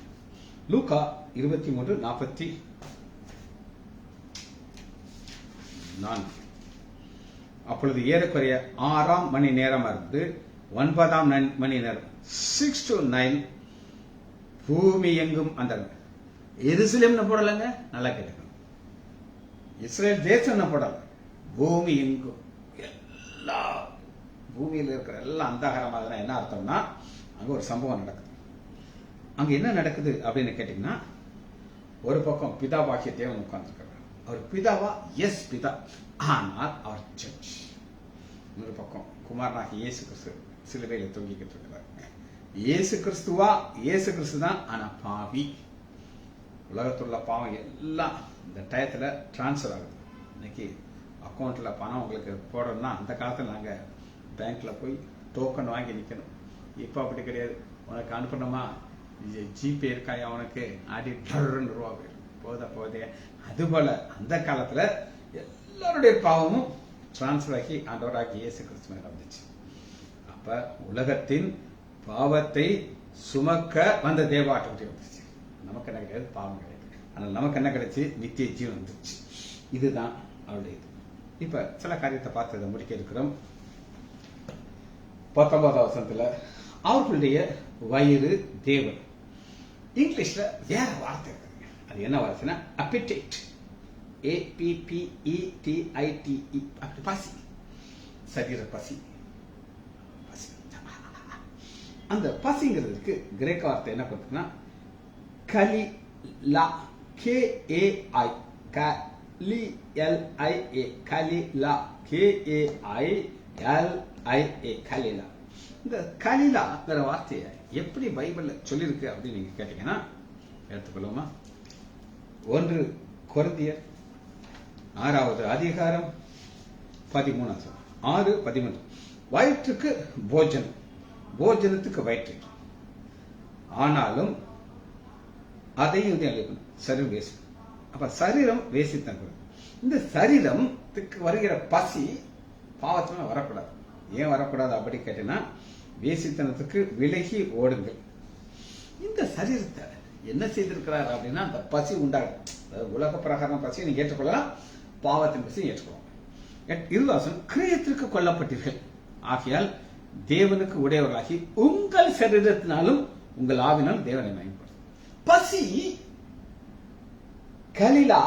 லூக்கா 23:44. அப்பொழுது ஏறக்குறைய 6ஆம் மணி நேரம் இருந்து 9ஆம் மணி நேரம், 6 to 9, பூமி எங்கும் அந்த எருசலேம்னு போடலங்க, நல்லா கேட்டுக்கணும், இஸ்ரேல் தேசம் போடல, பூமி எங்கும் எல்லா பூமியில் இருக்கிற எல்லாம் அந்தகாரமாக என்ன அர்த்தம்னா, அங்க ஒரு சம்பவம் நடக்குது. அங்க என்ன நடக்குது அப்படின்னு கேட்டீங்கன்னா, ஒரு பக்கம் பிதாவாகிய தேவன் உட்கார்ந்துருக்கிறார். அவர் பிதாவா? எஸ் பிதா, ஆனால் அவர் ஜட்ஜ். இன்னொரு பக்கம் குமாரனாகிய இயேசு கிறிஸ்து சிலுவையில தொங்கிக்கிட்டு இருக்கிறார். இயேசு கிறிஸ்துவா? இயேசு கிறிஸ்து தான், ஆனா பாவி. உலகத்துள்ள பாவம் எல்லாம் இந்த டயத்துல டிரான்ஸ்பர் ஆகுது. இன்னைக்கு அக்கௌண்ட்ல பணம் உங்களுக்கு போடணும்னா, அந்த காலத்துல நாங்க பேங்க்ல போய் டோக்கன் வாங்கி நிக்கணும். இப்ப அப்படி கிடையாது. உனக்கு அனுப்பணுமா, ஜிபே இருக்காயா உனக்கு, ஆடி ரூபா போதே. அதுபோல அந்த காலத்துல எல்லாருடைய பாவமும் டிரான்ஸ்பர் ஆகி ஆண்டவராகி இயேசு கிறிஸ்து மேல வந்துச்சு. அப்ப உலகத்தின் பாவத்தை சுமக்க வந்த தேவாட்டத்தை வந்துச்சு. நமக்கு என்ன கிடையாது, பாவம் கிடையாது. ஆனால் நமக்கு என்ன கிடைச்சு, நித்திய ஜீவன் வந்துச்சு. இதுதான் அவருடைய இது. இப்ப சில காரியத்தை பார்த்து இதை முடிக்க இருக்கிறோம். 19வது வசனத்துல அவர்களுடைய வயிறு தேவன். இங்கிலீஷ்ல வேற வார்த்தை இருக்கு. அது என்ன வார்த்தைன்னா appetite, APPETITE, பசி, சரீர பசி. அந்த பசிங்கிறதுக்கு கிரேக்க வார்த்தை என்ன கொடுத்தா கலிலா, KAI, KLILIA, கலிலா, KAILIA, கலிலா. இந்த கலிலாங்கிற வார்த்தையை எப்படி பைபிள்ல சொல்லியிருக்கு அப்படின்னு நீங்க கேட்டீங்கன்னா, எடுத்துக்கொள்ளுமா, 1 கொரிந்தியர் 6வது அதிகாரம் 13, 6:13. வயிற்றுக்கு போஜனம், போஜனத்துக்கு வயிற்று, ஆனாலும் அதையும் சரீரம் வேசி. அப்ப சரீரம் வேசித்தான். இந்த சரீரத்துக்கு வருகிற பசி பாவத்தினால வரக்கூடாது. ஏன் வரக்கூடாது அப்படி கேட்டீங்கன்னா, வேசித்தனத்துக்கு விலகி ஓடுங்கள். இந்த சரீரத்தை என்ன செய்திருக்கிறார் அப்படின்னா, அந்த பசி உண்டாகும். உலக பிரகாரம் பசியை நீங்க ஏற்றுக்கொள்ளலாம், பாவத்தின் பசியை ஏற்றுக்கொள்ளலாம். 20 கிரியத்திற்கு கொல்லப்பட்டீர்கள், ஆகையால் தேவனுக்கு உடையவர்களாகி உங்கள் சரீரத்தினாலும் உங்கள் ஆவினாலும் தேவனை மகிமைப்படுத்தும். பசி கலிலா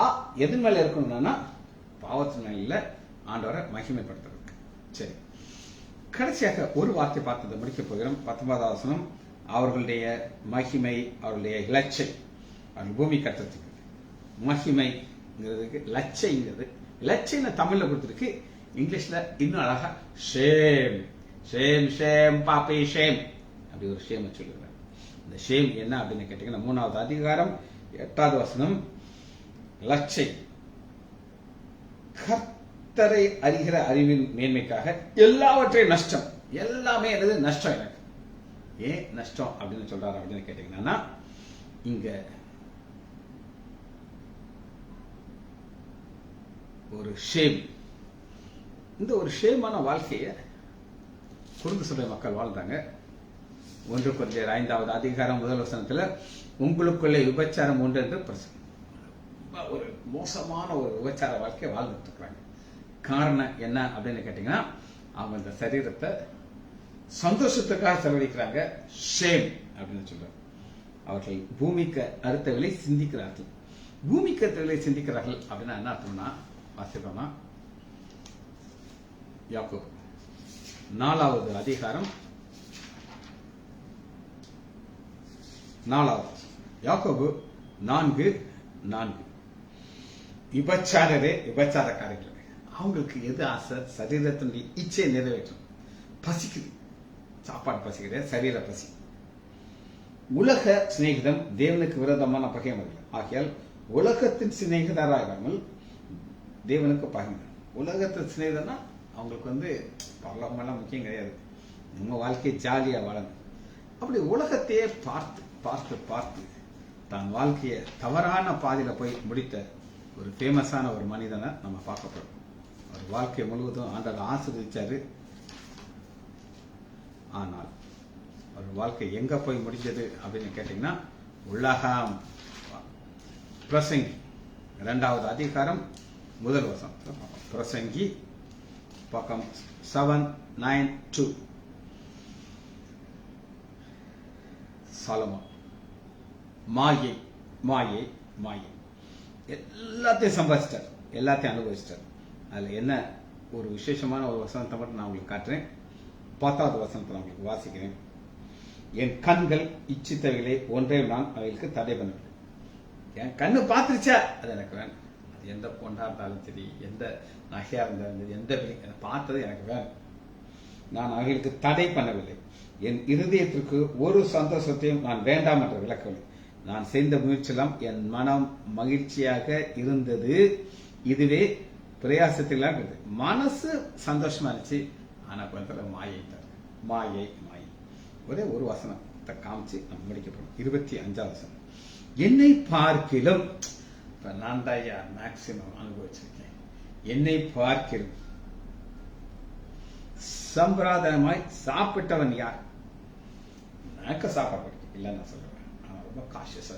எது மேல இருக்கணும்னா, பாவத்தினால ஆண்டவரை மகிமைப்படுத்துறதுக்கு. சரி, கடைசியாக ஒரு வார்த்தை பார்த்ததை முடிக்க போகிறோம். 19வது வசனம், அவர்களுடைய மகிமை, அவர்களுடைய இலச்சை, அவர்கள் பூமி கட்டத்துக்கு மகிமைங்கிறதுக்கு லட்சைங்கிறது, லட்சைன்னு தமிழ்ல கொடுத்துருக்கு. இங்கிலீஷ்ல இன்னும் அழகா ஷேம், ஷேம் ஷேம் பாப்பி ஷேம் அப்படி ஒரு ஷேம் சொல்லுகிறார். இந்த ஷேம் என்ன அப்படின்னு கேட்டீங்கன்னா 3வது அதிகாரம் 8வது வசனம், லட்சை கர்த்தரை அறிகிற அறிவின் மேன்மைக்காக எல்லாவற்றையும் நஷ்டம், எல்லாமே எனது நஷ்டம். எனக்கு ஏன் நஷ்டம் அப்படின்னு சொல்றாரு அப்படின்னு கேட்டீங்கன்னா, இங்க ஒரு ஷேம், இந்த ஒரு ஷேமான வாழ்க்கையை குறுந்து சொல்ற மக்கள் வாழ்ந்தாங்க. 1 கொரிந்தியர் 5வது அதிகாரம் 1 வசனத்துல, உங்களுக்குள்ளே விபச்சாரம் உண்டு என்று ஒரு மோசமான ஒரு விபச்சார வாழ்க்கையை வாழ்ந்துட்டு இருக்கிறாங்க. காரணம் என்ன அப்படின்னு கேட்டீங்கன்னா, அவங்க இந்த சரீரத்தை சந்தோஷத்துக்காக செலவழிக்கிறாங்க. ஷேம் அப்படின்னு சொல்றாங்க. அவர்கள் பூமிக்கு அறுத்தவர்களை சிந்திக்கிறார்கள். பூமிக்கு அறுத்தவர்களை சிந்திக்கிறார்கள் அப்படின்னா என்ன அர்த்தம்னா, வாசிப்போம்னா யாக்கோபு 4வது அதிகாரம் 4வது யாக்கோபு 4:4, விபச்சாரரே விபச்சாரக்காரர்கள், அவங்களுக்கு எது ஆசை? சரீரத்தினுடைய இச்சையை நிறைவேற்றும். பசிக்குது, சாப்பாடு பசிக்குது, சரீர பசி. உலக சிநேகிதம் தேவனுக்கு விரோதமான பகைமர்கள் ஆகியால் உலகத்தின் சிநேகிதராகாமல் தேவனுக்கு பகைமர்கள். உலகத்தின் சிநேகிதம்னா அவங்களுக்கு பரலோகமெல்லாம் முக்கியம் கிடையாது. நம்ம வாழ்க்கையை ஜாலியா வாழணும். அப்படி உலகத்தையே பார்த்து பார்த்து பார்த்து தான் வாழ்க்கையை தவறான பாதையில போய் முடித்த ஒரு ஃபேமஸான ஒரு மனிதனை நம்ம பார்க்கப்படும். அவர் வாழ்க்கை முழுவதும் ஆண்டவர் ஆசீர்வதிச்சாரு. ஆனால் அவர் வாழ்க்கை எங்க போய் முடிஞ்சது அப்படின்னு கேட்டீங்கன்னா, உலகம். பிரசங்கி 2வது அதிகாரம் 1 வசனம், பிரசங்கி பக்கம் 792. சாலமோன் மாயை மாயை மாயை எல்லாத்தையும் சம்பாதிச்சிட்டார், எல்லாத்தையும் அனுபவிச்சிட்டார். அதுல என்ன ஒரு விசேஷமான ஒரு வசனத்தை மட்டும் நான் உங்களுக்கு காட்டுறேன். 10வது வசனத்தை நான் உங்களுக்கு வாசிக்கிறேன். என் கண்கள் இச்சித்தவைகளை ஒன்றே நான் அவைகளுக்கு தடை பண்ணவில்லை. என் கண்ணு பார்த்துருச்சா அது எனக்கு வேணும். அது எந்த பொண்ணா இருந்தாலும் சரி, எந்த நகையா இருந்தாலும் சரி, எந்த பார்த்தது எனக்கு வேணும். நான் அவைகளுக்கு தடை பண்ணவில்லை. என் இருதயத்திற்கு ஒரு சந்தோஷத்தையும் நான் வேண்டாம் என்று விளக்கவில்லை. நான் செய்த முயற்சியெல்லாம் என் மனம் மகிழ்ச்சியாக இருந்தது. இதுவே பிரயாசத்தில் மனசு சந்தோஷமா இருந்துச்சு. ஆனா கொஞ்சம் மாயை மாயை மாயை. ஒரே ஒரு வசனத்தை காமிச்சு நம்ம முடிக்கப்படும். 25வது வசனம், என்னை பார்க்கிலும், நான் தான் மேக்சிமம் அனுபவிச்சிருக்கேன். என்னை பார்க்கிலும் சம்பிரதாயமாய் சாப்பிட்டவன் யார்? எனக்கு சாப்பாடு இல்லை நான் சொல்லுவேன். ஆனா ரொம்ப காஷியஸா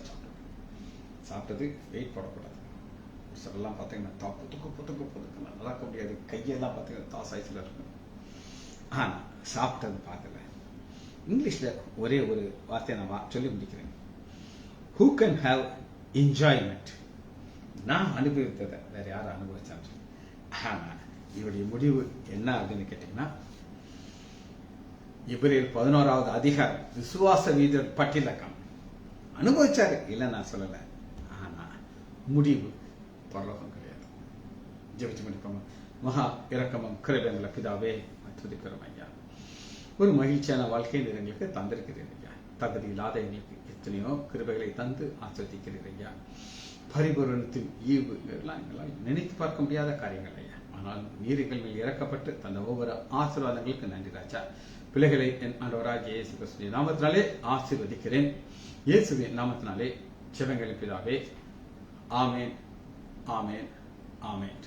சாப்பிட்டது வெயிட் போடக்கூடாது. சிலர்லாம் பார்த்தீங்கன்னா புதுக்கு நடக்க முடியாது. கையெல்லாம் பார்த்தீங்கன்னா தாசாய்ச்சில் இருக்கும். ஆனா சாப்பிட்டது பார்க்கல. இங்கிலீஷ்ல ஒரே ஒரு வார்த்தையை நான் சொல்லி முடிக்கிறேன். Who can have enjoyment? நான் அனுபவித்ததை வேற யாரும் அனுபவிச்சான்னு. ஆனா இவருடைய முடிவு என்ன அப்படின்னு கேட்டீங்கன்னா, எபிரேயர் 11வது அதிகாரம் விசுவாச வீரர் பட்டியலக்கம் அனுபவிச்சாரு, இல்லை நான் சொல்லல. ஆனா முடிவு பரலோகம் கிடையாது. ஜெபிச்சு முடிப்போம். மகா இரக்கமும் கிருபையுள்ள பிதாவே, துதிக்கிறோம் ஐயா. ஒரு மகிழ்ச்சியான வாழ்க்கை எங்களுக்கு தந்திருக்கிறீர்கள் ஐயா. தகுதி இல்லாத எங்களுக்கு எத்தனையோ கிருபைகளை தந்து ஆஸ்வதிக்கிறீர்கள் ஐயா. பரிபூரணத்தின் ஈவு எல்லாம் எங்களால் நினைத்து பார்க்க முடியாத காரியங்கள் ஐயா. ஆனால் நீர்கள் மேல் இறக்கப்பட்டு தந்த ஒவ்வொரு ஆசீர்வாதங்களுக்கு நன்றி ராஜா. பிள்ளைகளை என் ஆண்டவராகிய இயேசு கிறிஸ்துவின் நாமத்தினாலே ஆசீர்வதிக்கிறேன். இயேசுவின் நாமத்தினாலே ஜெபங்களின் பிதாவே. ஆமேன், ஆமேன், ஆமேன்.